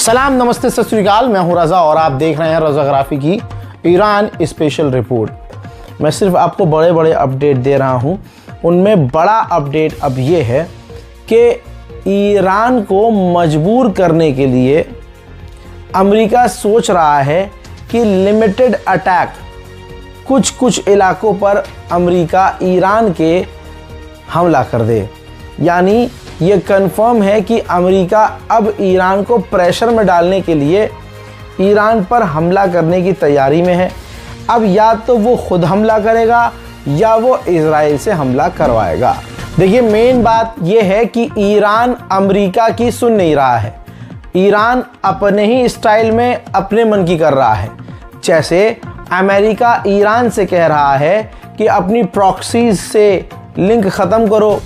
सलाम, नमस्ते, सत श्री अकाल। मैं हूं रज़ा और आप देख रहे हैं रज़ाग्राफी की ईरान स्पेशल रिपोर्ट। मैं सिर्फ आपको बड़े बड़े अपडेट दे रहा हूं। उनमें बड़ा अपडेट अब ये है कि ईरान को मजबूर करने के लिए अमेरिका सोच रहा है कि लिमिटेड अटैक कुछ इलाकों पर अमेरिका ईरान के हमला कर दे। यानी ये कंफर्म है कि अमेरिका अब ईरान को प्रेशर में डालने के लिए ईरान पर हमला करने की तैयारी में है। अब या तो वो खुद हमला करेगा या वो इजराइल से हमला करवाएगा। देखिए, मेन बात ये है कि ईरान अमेरिका की सुन नहीं रहा है। ईरान अपने ही स्टाइल में अपने मन की कर रहा है। जैसे अमेरिका ईरान से कह रहा है कि अपनी प्रॉक्सीज से लिंक ख़त्म करो,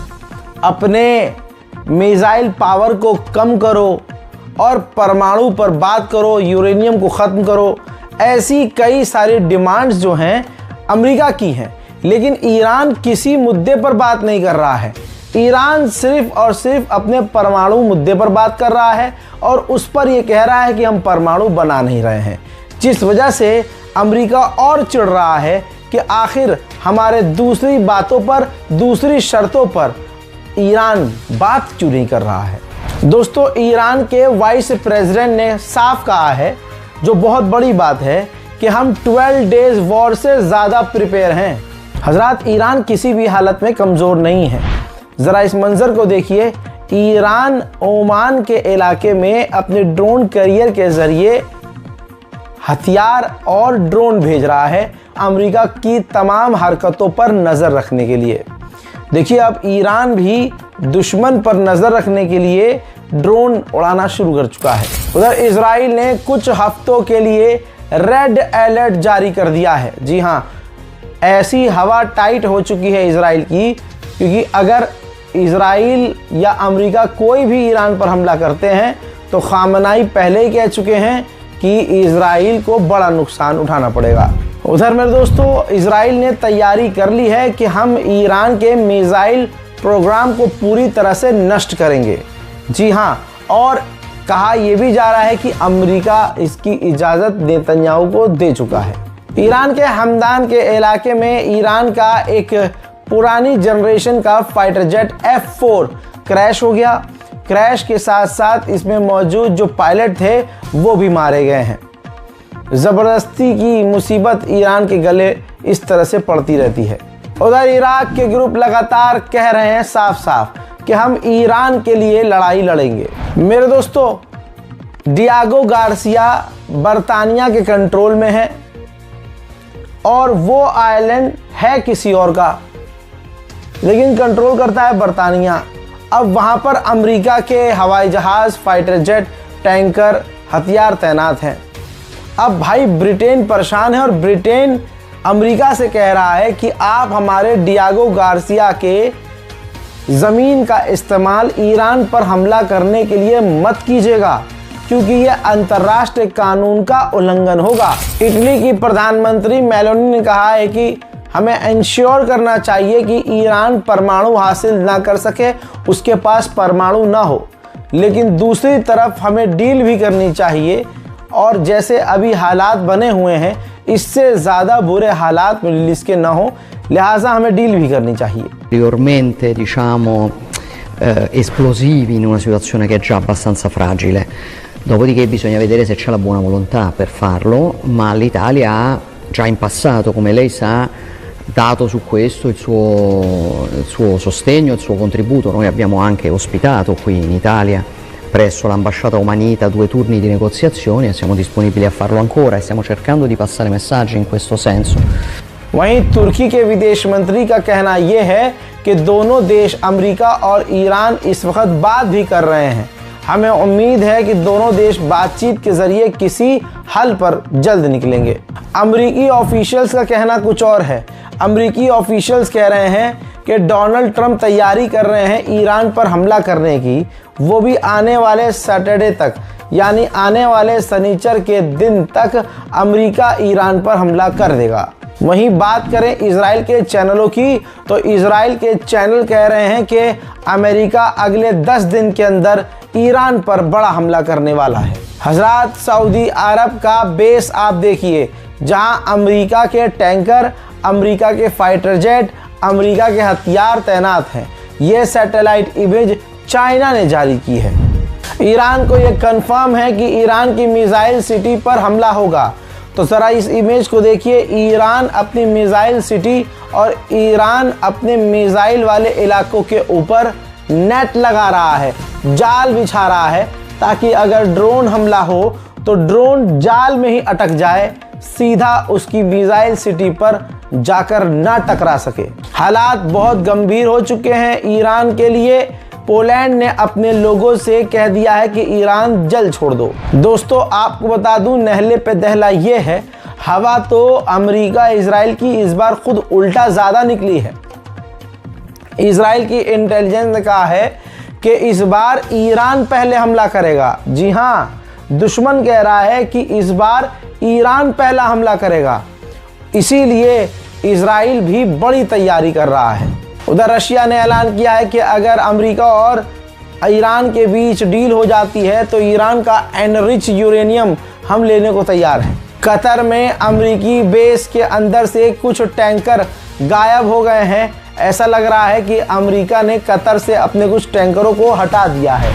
अपने मिसाइल पावर को कम करो और परमाणु पर बात करो, यूरेनियम को ख़त्म करो। ऐसी कई सारी डिमांड्स जो हैं अमेरिका की हैं, लेकिन ईरान किसी मुद्दे पर बात नहीं कर रहा है। ईरान सिर्फ और सिर्फ अपने परमाणु मुद्दे पर बात कर रहा है और उस पर यह कह रहा है कि हम परमाणु बना नहीं रहे हैं, जिस वजह से अमेरिका और चिढ़ रहा है कि आखिर हमारे दूसरी बातों पर, दूसरी शर्तों पर ईरान बात क्यों नहीं कर रहा है। दोस्तों, ईरान के वाइस प्रेसिडेंट ने साफ कहा है, जो बहुत बड़ी बात है, कि हम 12 डेज वॉर से ज़्यादा प्रिपेयर हैं। हजरात, ईरान किसी भी हालत में कमज़ोर नहीं है। ज़रा इस मंज़र को देखिए। ईरान ओमान के इलाके में अपने ड्रोन कैरियर के ज़रिए हथियार और ड्रोन भेज रहा है अमेरिका की तमाम हरकतों पर नज़र रखने के लिए। देखिए, अब ईरान भी दुश्मन पर नज़र रखने के लिए ड्रोन उड़ाना शुरू कर चुका है। उधर इजराइल ने कुछ हफ्तों के लिए रेड अलर्ट जारी कर दिया है। जी हाँ, ऐसी हवा टाइट हो चुकी है इजराइल की, क्योंकि अगर इजराइल या अमेरिका कोई भी ईरान पर हमला करते हैं तो खामनाई पहले ही कह चुके हैं कि इजराइल को बड़ा नुकसान उठाना पड़ेगा। उधर मेरे दोस्तों, इजराइल ने तैयारी कर ली है कि हम ईरान के मिसाइल प्रोग्राम को पूरी तरह से नष्ट करेंगे। जी हाँ, और कहा यह भी जा रहा है कि अमेरिका इसकी इजाज़त नेतन्याहू को दे चुका है। ईरान के हमदान के इलाके में ईरान का एक पुरानी जनरेशन का फाइटर जेट F4 क्रैश हो गया। क्रैश के साथ साथ इसमें मौजूद जो पायलट थे वो भी मारे गए हैं। ज़बरदस्ती की मुसीबत ईरान के गले इस तरह से पड़ती रहती है। उधर इराक के ग्रुप लगातार कह रहे हैं साफ साफ कि हम ईरान के लिए लड़ाई लड़ेंगे। मेरे दोस्तों, डियागो गार्सिया बर्तानिया के कंट्रोल में है और वो आइलैंड है किसी और का, लेकिन कंट्रोल करता है बर्तानिया। अब वहाँ पर अमेरिका के हवाई जहाज़, फाइटर जेट, टैंकर, हथियार तैनात हैं। अब भाई ब्रिटेन परेशान है और ब्रिटेन अमेरिका से कह रहा है कि आप हमारे डियागो गार्सिया के ज़मीन का इस्तेमाल ईरान पर हमला करने के लिए मत कीजिएगा, क्योंकि यह अंतर्राष्ट्रीय कानून का उल्लंघन होगा। इटली की प्रधानमंत्री मेलोनी ने कहा है कि हमें इंश्योर करना चाहिए कि ईरान परमाणु हासिल ना कर सके, उसके पास परमाणु ना हो, लेकिन दूसरी तरफ हमें डील भी करनी चाहिए। और जैसे अभी हालात बने हुए हैं, इससे ज़्यादा बुरे हालात मिडिल ईस्ट के ना हो, लिहाजा हमें डील भी करनी चाहिए। Ulteriormente, diciamo, esplosivi in una situazione che è già abbastanza fragile. Dopodiché bisogna vedere se c'è la buona volontà per farlo, ma l'Italia ha già in passato, come lei sa, dato su questo il suo sostegno, il suo contributo. Noi abbiamo anche ospitato qui in Italia presso l'ambasciata omanita 2 turni di negoziazione e siamo disponibili a farlo ancora e stiamo cercando di passare messaggi in questo senso. वहीं तुर्की के विदेश मंत्री का कहना यह है कि दोनों देश अमेरिका और ईरान इस वक्त बात भी कर रहे हैं। हमें उम्मीद है कि दोनों देश बातचीत के जरिए किसी हल पर जल्द निकलेंगे। अमेरिकी ऑफिशियल्स का कहना कुछ और है। अमेरिकी ऑफिशियल्स कह रहे हैं कि डोनाल्ड ट्रंप तैयारी कर रहे हैं ईरान पर हमला करने की, वो भी आने वाले सैटरडे तक, यानी आने वाले शनिचर के दिन तक अमेरिका ईरान पर हमला कर देगा। वहीं बात करें इजराइल के चैनलों की, तो इजराइल के चैनल कह रहे हैं कि अमेरिका अगले 10 दिन के अंदर ईरान पर बड़ा हमला करने वाला है। हजरात, सऊदी अरब का बेस आप देखिए, जहां अमेरिका के टैंकर, अमेरिका के फाइटर जेट, अमेरिका के हथियार तैनात हैं। ये सैटेलाइट इमेज चाइना ने जारी की है। ईरान को यह कंफर्म है कि ईरान की मिसाइल सिटी पर हमला होगा। तो ज़रा इस इमेज को देखिए, ईरान अपनी मिसाइल सिटी और ईरान अपने मिसाइल वाले इलाकों के ऊपर नेट लगा रहा है, जाल बिछा रहा है, ताकि अगर ड्रोन हमला हो तो ड्रोन जाल में ही अटक जाए, सीधा उसकी मिसाइल सिटी पर जाकर ना टकरा सके। हालात बहुत गंभीर हो चुके हैं ईरान के लिए। पोलैंड ने अपने लोगों से कह दिया है कि ईरान जल छोड़ दो। दोस्तों, आपको बता दूं, नहले पे दहला ये है, हवा तो अमेरिका इजराइल की इस बार खुद उल्टा ज़्यादा निकली है। इजराइल की इंटेलिजेंस ने कहा है कि इस बार ईरान पहले हमला करेगा। जी हाँ, दुश्मन कह रहा है कि इस बार ईरान पहला हमला करेगा, इसीलिए इजराइल भी बड़ी तैयारी कर रहा है। उधर रशिया ने ऐलान किया है कि अगर अमेरिका और ईरान के बीच डील हो जाती है तो ईरान का एनरिच यूरेनियम हम लेने को तैयार हैं। कतर में अमेरिकी बेस के अंदर से कुछ टैंकर गायब हो गए हैं। ऐसा लग रहा है कि अमेरिका ने कतर से अपने कुछ टैंकरों को हटा दिया है।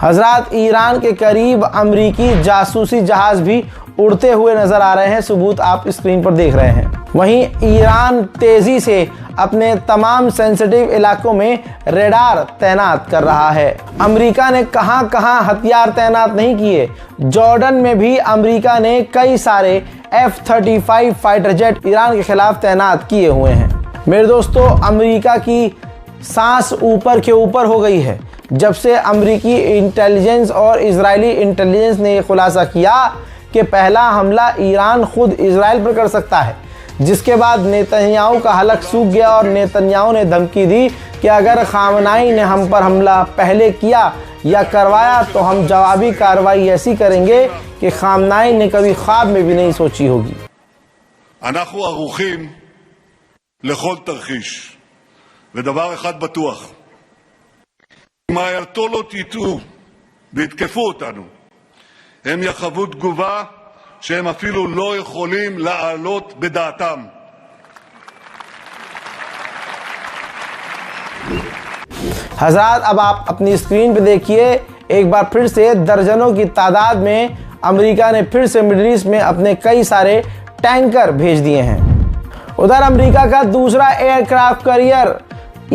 हजरात, ईरान के करीब अमेरिकी जासूसी जहाज भी उड़ते हुए नजर आ रहे हैं। सबूत आप स्क्रीन पर देख रहे हैं। वहीं ईरान तेजी से अपने तमाम सेंसिटिव इलाकों में रेडार तैनात कर रहा है। अमेरिका ने कहां कहां हथियार तैनात नहीं किए। जॉर्डन में भी अमेरिका ने कई सारे F-35 फाइटर जेट ईरान के खिलाफ तैनात किए हुए हैं। मेरे दोस्तों, अमेरिका की सांस ऊपर के ऊपर हो गई है जब से अमेरिकी इंटेलिजेंस और इजरायली इंटेलिजेंस ने यह खुलासा किया कि पहला हमला ईरान खुद इजराइल पर कर सकता है। जिसके बाद नेतन्याहू का हलक सूख गया और नेतन्याहू ने धमकी दी कि अगर खामनाई ने हम पर हमला पहले किया या करवाया तो हम जवाबी कार्रवाई ऐसी करेंगे कि खामनाई ने कभी ख्वाब में भी नहीं सोची होगी। אנחנו ערוכים לכל תרחיש, ודבר אחד בטוח, אם האייתולות יטעו ויתקפו אותנו, הם יחוו תגובה שהם אפילו לא יכולים להעלות בדעתם. हजरात, अब आप अपनी स्क्रीन पे देखिए, एक बार फिर से दर्जनों की तादाद में अमेरिका ने फिर से मिडिल ईस्ट में अपने कई सारे टैंकर भेज दिए हैं। उधर अमेरिका का दूसरा एयरक्राफ्ट कैरियर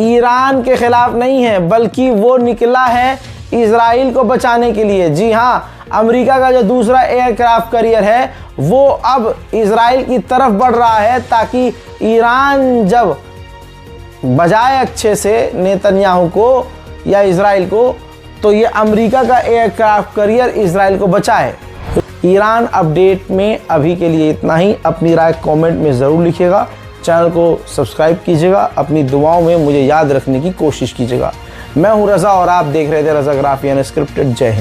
ईरान के खिलाफ नहीं है, बल्कि वो निकला है इजराइल को बचाने के लिए। जी हाँ, अमेरिका का जो दूसरा एयरक्राफ्ट कैरियर है वो अब इजराइल की तरफ बढ़ रहा है, ताकि ईरान जब बजाए अच्छे से नेतन्याहू को या इजराइल को, तो ये अमेरिका का एयरक्राफ्ट कैरियर इजराइल को बचाए। ईरान अपडेट में अभी के लिए इतना ही। अपनी राय कमेंट में ज़रूर लिखिएगा, चैनल को सब्सक्राइब कीजिएगा, अपनी दुआओं में मुझे याद रखने की कोशिश कीजिएगा। मैं हूं रज़ा और आप देख रहे थे रज़ाग्राफी अनस्क्रिप्टेड। जय हिंद।